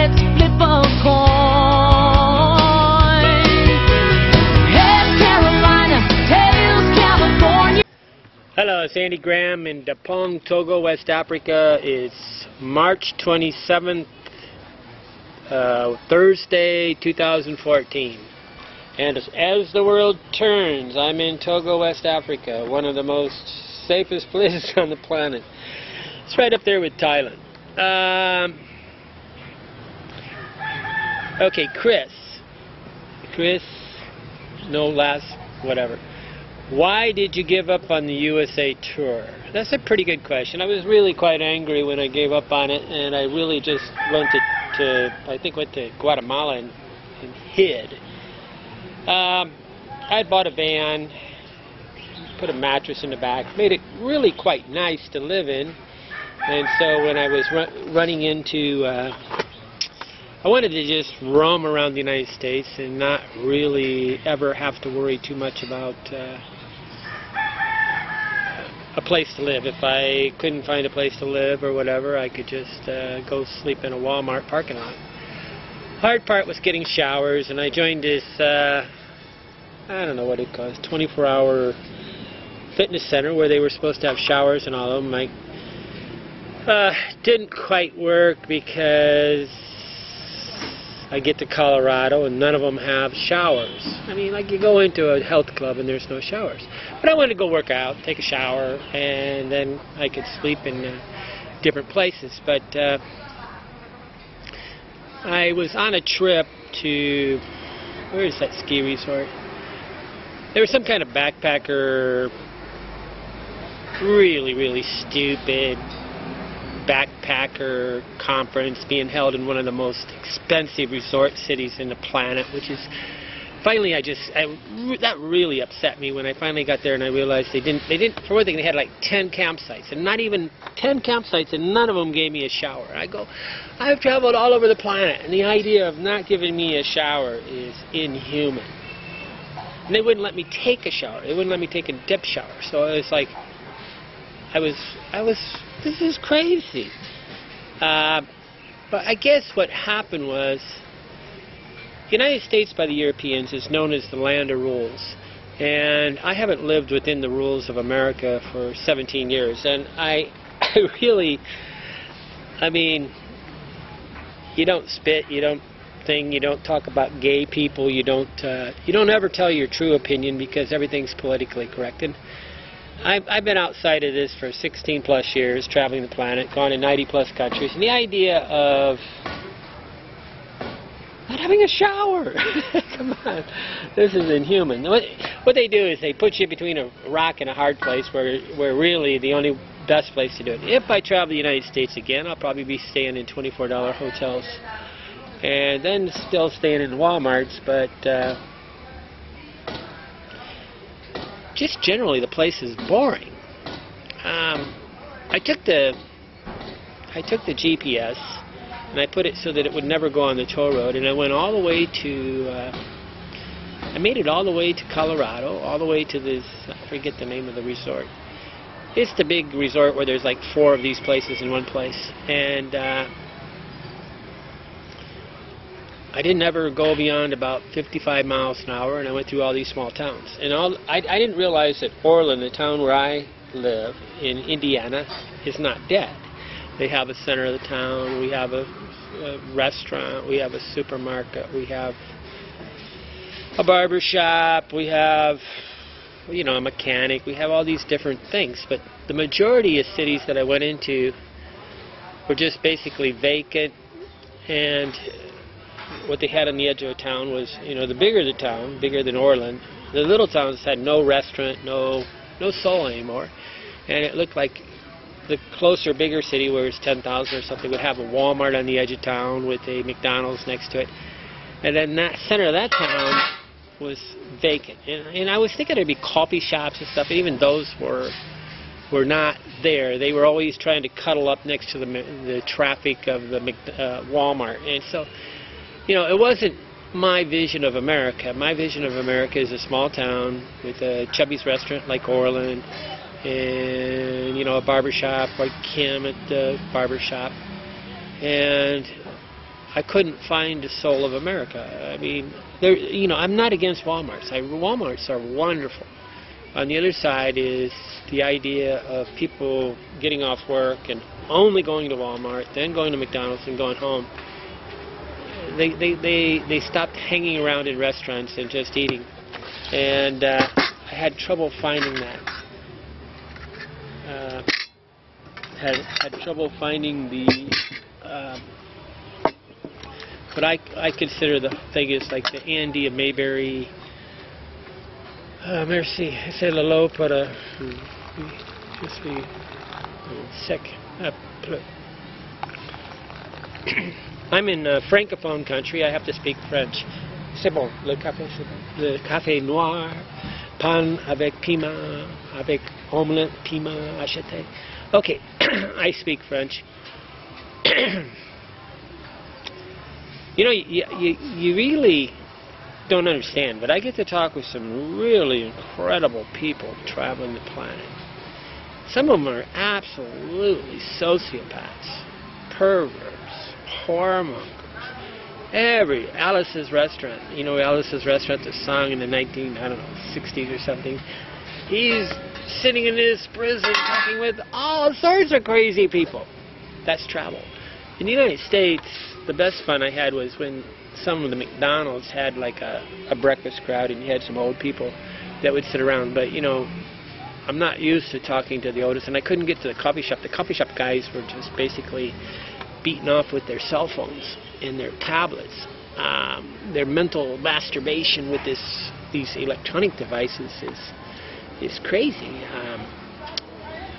let's flip a coin. Heads Carolina, tails California. Hello, it's Andy Graham in Dapong, Togo, West Africa. It's March 27th, Thursday, 2014. And as the world turns, I'm in Togo, West Africa, one of the most safest places on the planet. It's right up there with Thailand. Okay, Chris, no last, whatever. Why did you give up on the USA tour? That's a pretty good question. I was really quite angry when I gave up on it, and I really just went to Guatemala and hid. I bought a van, put a mattress in the back, made it really quite nice to live in, and so when I was running into, I wanted to just roam around the United States and not really ever have to worry too much about a place to live. If I couldn't find a place to live or whatever, I could just go sleep in a Walmart parking lot. Hard part was getting showers, and I joined this, I don't know what it calls, 24-hour fitness center where they were supposed to have showers and all of them. Didn't quite work because I get to Colorado and none of them have showers. I mean, like you go into a health club and there's no showers. But I wanted to go work out, take a shower, and then I could sleep in different places. But I was on a trip to, where is that ski resort? There was some kind of backpacker, really stupid backpacker conference being held in one of the most expensive resort cities in the planet, which is, finally that really upset me when I finally got there and I realized they didn't, for one thing, they had like 10 campsites, and not even 10 campsites, and none of them gave me a shower. I go, I've traveled all over the planet, and the idea of not giving me a shower is inhuman. And they wouldn't let me take a shower. They wouldn't let me take a dip shower. So it was like, this is crazy. But I guess what happened was, the United States by the Europeans is known as the land of rules. And I haven't lived within the rules of America for 17 years. And I really, I mean, you don't spit, you don't you don't talk about gay people, you don't ever tell your true opinion because everything's politically correct. And I've been outside of this for 16 plus years, traveling the planet, gone to 90 plus countries, and the idea of not having a shower, come on, this is inhuman. What they do is they put you between a rock and a hard place where really the only best place to do it. If I travel the United States again, I'll probably be staying in $24 hotels and then still staying in Walmarts, but just generally the place is boring. I took the GPS and I put it so that it would never go on the toll road, and I went all the way to I made it all the way to Colorado, all the way to this, I forget the name of the resort. It's the big resort where there's like 4 of these places in one place, and I didn't ever go beyond about 55 miles an hour, and I went through all these small towns. And I didn't realize that Orland, the town where I live in Indiana, is not dead. They have a center of the town, we have a restaurant, we have a supermarket, we have a barber shop, we have, you know, a mechanic, we have all these different things. But the majority of cities that I went into were just basically vacant, and what they had on the edge of a town was, you know, the bigger the town, bigger than Orland, the little towns had no restaurant, no soul anymore. And it looked like the closer, bigger city, where it's 10,000 or something, would have a Walmart on the edge of town with a McDonald's next to it. And then that center of that town was vacant. And I was thinking there'd be coffee shops and stuff, and even those were not there. They were always trying to cuddle up next to the traffic of the Walmart. And so, you know, it wasn't my vision of America. My vision of America is a small town with a Chubby's restaurant like Orland, and, you know, a barbershop like Kim at the barbershop, and I couldn't find the soul of America. I mean, there, you know, I'm not against Walmarts. Walmarts are wonderful. On the other side is the idea of people getting off work and only going to Walmart, then going to McDonald's and going home. They stopped hanging around in restaurants and just eating. And I had trouble finding that. Had trouble finding the what I consider the thing is like the Andy of Mayberry. Merci, c'est le lot pour je suis sec. I'm in francophone country. I have to speak French. C'est bon, le café, c'est bon. Le café noir, pain avec piment, avec omelette, piment acheté. Okay, I speak French. You know, you really don't understand, but I get to talk with some really incredible people traveling the planet. Some of them are absolutely sociopaths, perverts, whoremongers. Alice's Restaurant, you know, Alice's Restaurant, the song in the 60s or something. He's sitting in his prison talking with all sorts of crazy people. That's travel. In the United States, the best fun I had was when some of the McDonald's had like a breakfast crowd and you had some old people that would sit around. But, you know, I'm not used to talking to the oldest, and I couldn't get to the coffee shop. The coffee shop guys were just basically beaten off with their cell phones and their tablets. Their mental masturbation with these electronic devices is crazy.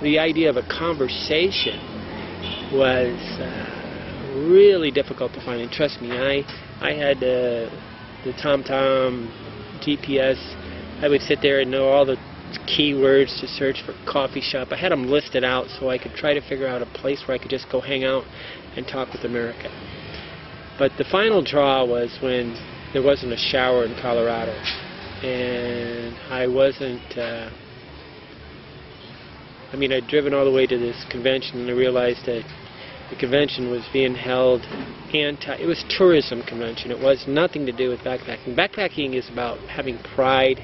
The idea of a conversation was really difficult to find, and trust me, I had the TomTom GPS. I would sit there and know all the keywords to search for coffee shop. I had them listed out so I could try to figure out a place where I could just go hang out and talk with America. But the final draw was when there wasn't a shower in Colorado, and I wasn't I mean, I'd driven all the way to this convention, and I realized that the convention was being held it was tourism convention. It was nothing to do with backpacking. Backpacking is about having pride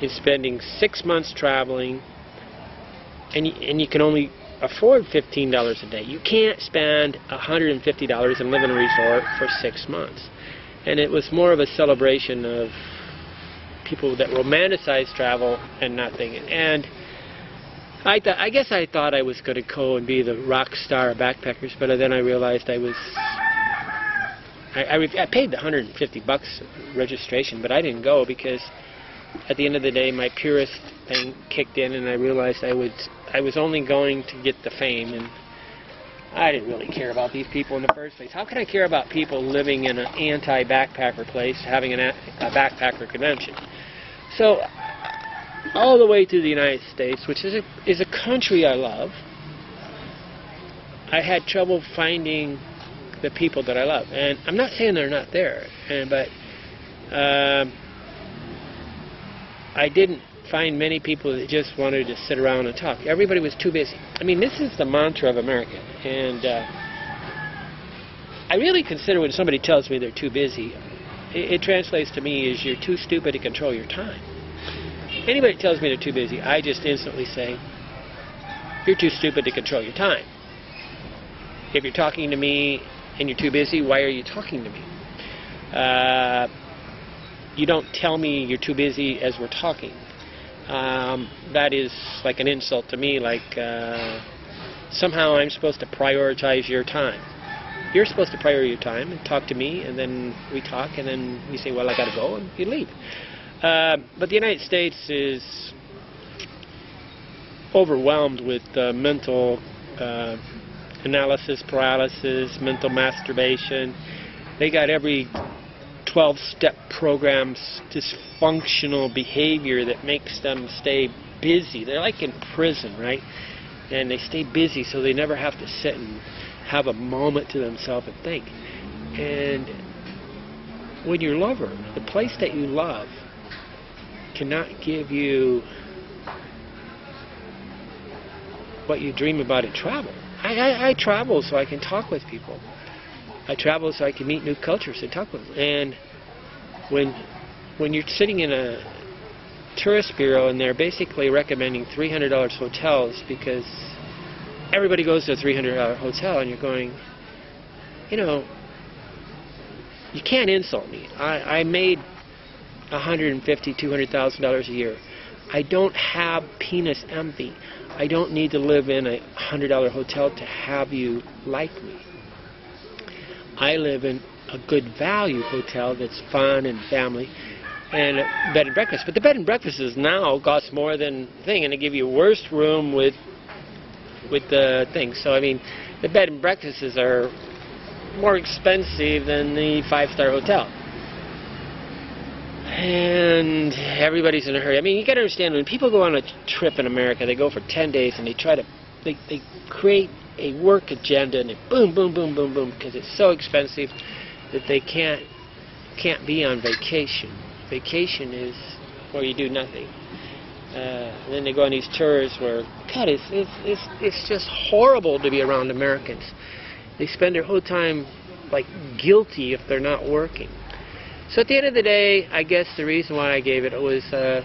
in spending 6 months traveling, and you can only afford $15 a day. You can't spend $150 and live in a resort for 6 months. And it was more of a celebration of people that romanticize travel and nothing. And I guess I thought I was going to go and be the rock star of backpackers, but then I realized I paid the $150 registration, but I didn't go because at the end of the day my purist thing kicked in, and I realized I was only going to get the fame, and I didn't really care about these people in the first place. How can I care about people living in an anti-backpacker place having a backpacker convention? So all the way to the United States, which is a country I love, I had trouble finding the people that I love. And I'm not saying they're not there, but I didn't find many people that just wanted to sit around and talk. Everybody was too busy. I mean, this is the mantra of America. And I really consider when somebody tells me they're too busy, it translates to me as you're too stupid to control your time. Anybody tells me they're too busy, I just instantly say, you're too stupid to control your time. If you're talking to me and you're too busy, why are you talking to me? You don't tell me you're too busy as we're talking. That is like an insult to me, like somehow I'm supposed to prioritize your time. You're supposed to prioritize your time and talk to me, and then we talk, and then you say, well, I got to go, and you leave. But the United States is overwhelmed with mental analysis paralysis, mental masturbation. They got every 12-step programs, dysfunctional behavior that makes them stay busy. They're like in prison, right? And they stay busy so they never have to sit and have a moment to themselves and think. And when your lover, the place that you love, cannot give you what you dream about in travel. I travel so I can talk with people. I travel so I can meet new cultures and talk with them. And when you're sitting in a tourist bureau and they're basically recommending $300 hotels because everybody goes to a $300 hotel, and you're going, you know, you can't insult me. I made $150,000, $200,000 a year. I don't have penis envy. I don't need to live in a $100 hotel to have you like me. I live in a good value hotel that's fun and family and a bed and breakfast. But the bed and breakfasts now cost more than the thing, and they give you a worst room with the thing. So I mean, the bed and breakfasts are more expensive than the 5-star hotel. And everybody's in a hurry. I mean, you got to understand, when people go on a trip in America, they go for 10 days and they try to, they create a work agenda, and they boom, boom, boom, boom, boom, because it's so expensive that they can't be on vacation. Vacation is where you do nothing. Then they go on these tours where, God, it's just horrible to be around Americans. They spend their whole time like guilty if they're not working. So at the end of the day, I guess the reason why I gave it was I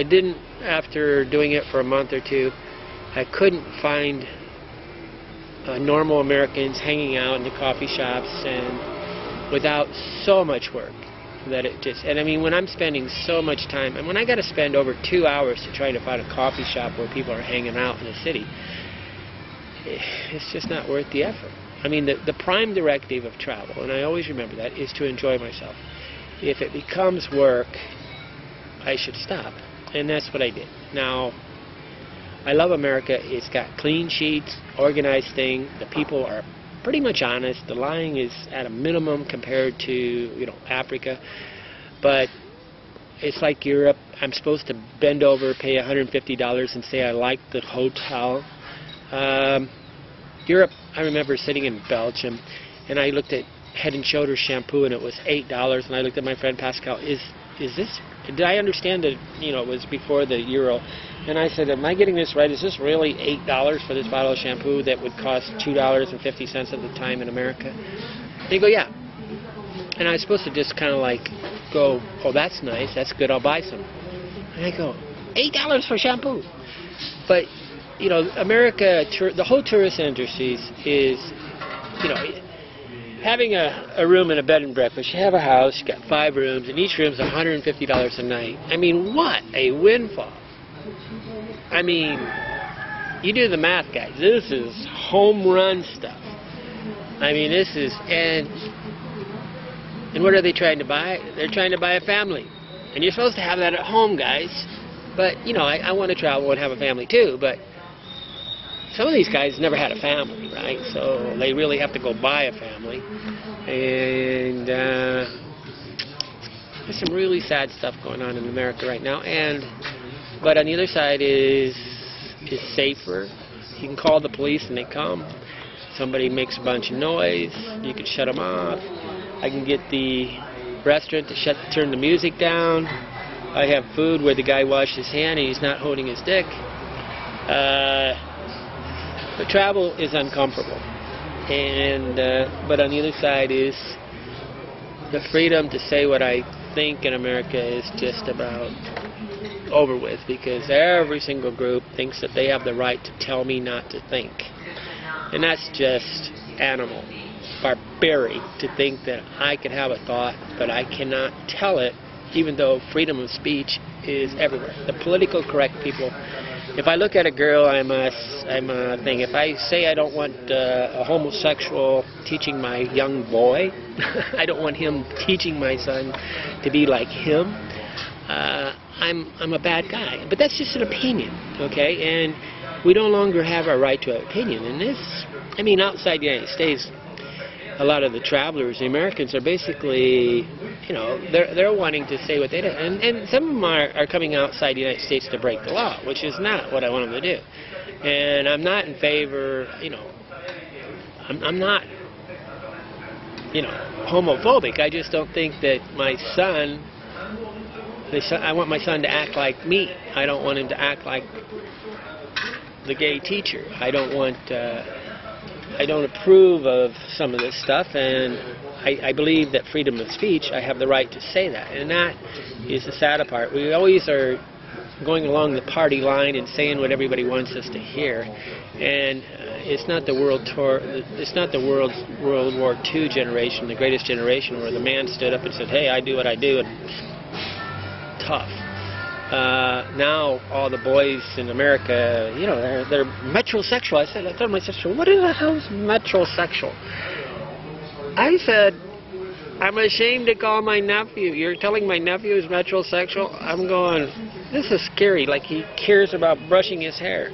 didn't, after doing it for a month or two, I couldn't find normal Americans hanging out in the coffee shops and without so much work that it just, and I mean, when I'm spending so much time, and when I got to spend over 2 hours to try to find a coffee shop where people are hanging out in the city, it's just not worth the effort. I mean, the prime directive of travel, and I always remember that, is to enjoy myself. If it becomes work, I should stop. And that's what I did. Now, I love America. It's got clean sheets, organized thing. The people are pretty much honest. The lying is at a minimum compared to, you know, Africa. But it's like Europe. I'm supposed to bend over, pay $150 and say I like the hotel. Europe, I remember sitting in Belgium, and I looked at Head and Shoulders shampoo, and it was $8. And I looked at my friend Pascal. Is this? Did I understand that? You know, it was before the euro. And I said, am I getting this right? Is this really $8 for this bottle of shampoo that would cost $2.50 at the time in America? And they go, yeah. And I was supposed to just kind of like go, oh, that's nice. That's good. I'll buy some. And I go, $8 for shampoo. But you know, America, the whole tourist industry is, you know, having a room in a bed and breakfast. You have a house, you got 5 rooms, and each room's $150 a night. I mean, what a windfall. I mean, you do the math, guys. This is home run stuff. I mean, this is, and what are they trying to buy? They're trying to buy a family. And you're supposed to have that at home, guys. But, you know, I want to travel and have a family too, but some of these guys never had a family, right? So they really have to go buy a family. And there's some really sad stuff going on in America right now. But on the other side is safer. You can call the police and they come. Somebody makes a bunch of noise, you can shut them off. I can get the restaurant to turn the music down. I have food where the guy washed his hand and he's not holding his dick. But travel is uncomfortable, and but on the other side is the freedom to say what I think in America is just about over with, because every single group thinks that they have the right to tell me not to think, and that's just animal, barbaric to think that I can have a thought but I cannot tell it, even though freedom of speech is everywhere. The political correct people. If I look at a girl, I'm a thing. If I say I don't want a homosexual teaching my young boy, I don't want him teaching my son to be like him, I'm a bad guy. But that's just an opinion, okay? And we no longer have our right to an opinion. And this, I mean, outside the United States, a lot of the travelers, the Americans, are basically, you know, they're wanting to say what they do. And some of them are coming outside the United States to break the law, which is not what I want them to do. And I'm not in favor, you know, I'm not, you know, homophobic. I just don't think that my son, I want my son to act like me. I don't want him to act like the gay teacher. I don't want I don't approve of some of this stuff, and I believe that freedom of speech, I have the right to say that, and that is the sad part. We always are going along the party line and saying what everybody wants us to hear, and it's not the World War II generation, the greatest generation, where the man stood up and said, "Hey, I do what I do," and tough. Now all the boys in America, you know, they're metrosexual. I told my sister, "What the hell is metrosexual?" I said, "I'm ashamed to call my nephew. You're telling my nephew is metrosexual?" I'm going, this is scary, like he cares about brushing his hair.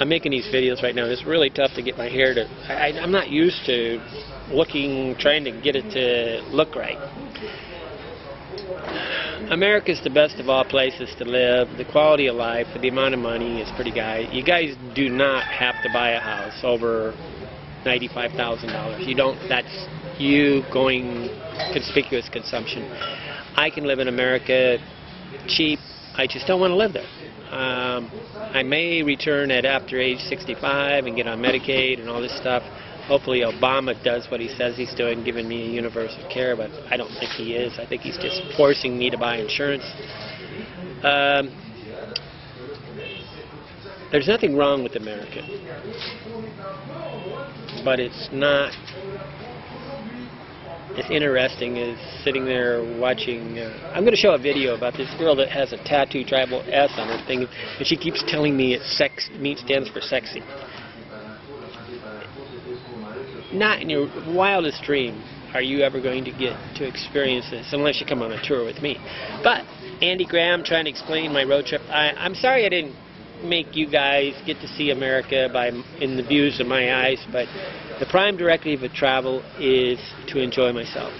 I'm making these videos right now. It's really tough to get my hair to... I'm not used to trying to get it to look right. America's the best of all places to live. The quality of life, for the amount of money, is pretty good. You guys do not have to buy a house over $95,000. You don't. That's you going conspicuous consumption. I can live in America cheap. I just don't want to live there. I may return at after age 65 and get on Medicaid and all this stuff. Hopefully Obama does what he says he's doing, giving me a universal care, but I don't think he is. I think he's just forcing me to buy insurance. There's nothing wrong with America, but it's not as interesting as sitting there watching. I'm going to show a video about this girl that has a tattoo tribal S on her thing, and she keeps telling me it's stands for sexy. Not in your wildest dream are you ever going to get to experience this unless you come on a tour with me. But Andy Graham trying to explain my road trip. I'm sorry I didn't make you guys get to see America in the views of my eyes, but the prime directive of travel is to enjoy myself.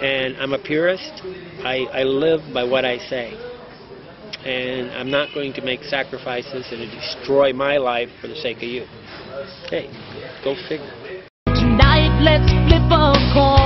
And I'm a purist. I live by what I say. And I'm not going to make sacrifices and destroy my life for the sake of you. Hey, go figure. Tonight, let's flip a coin.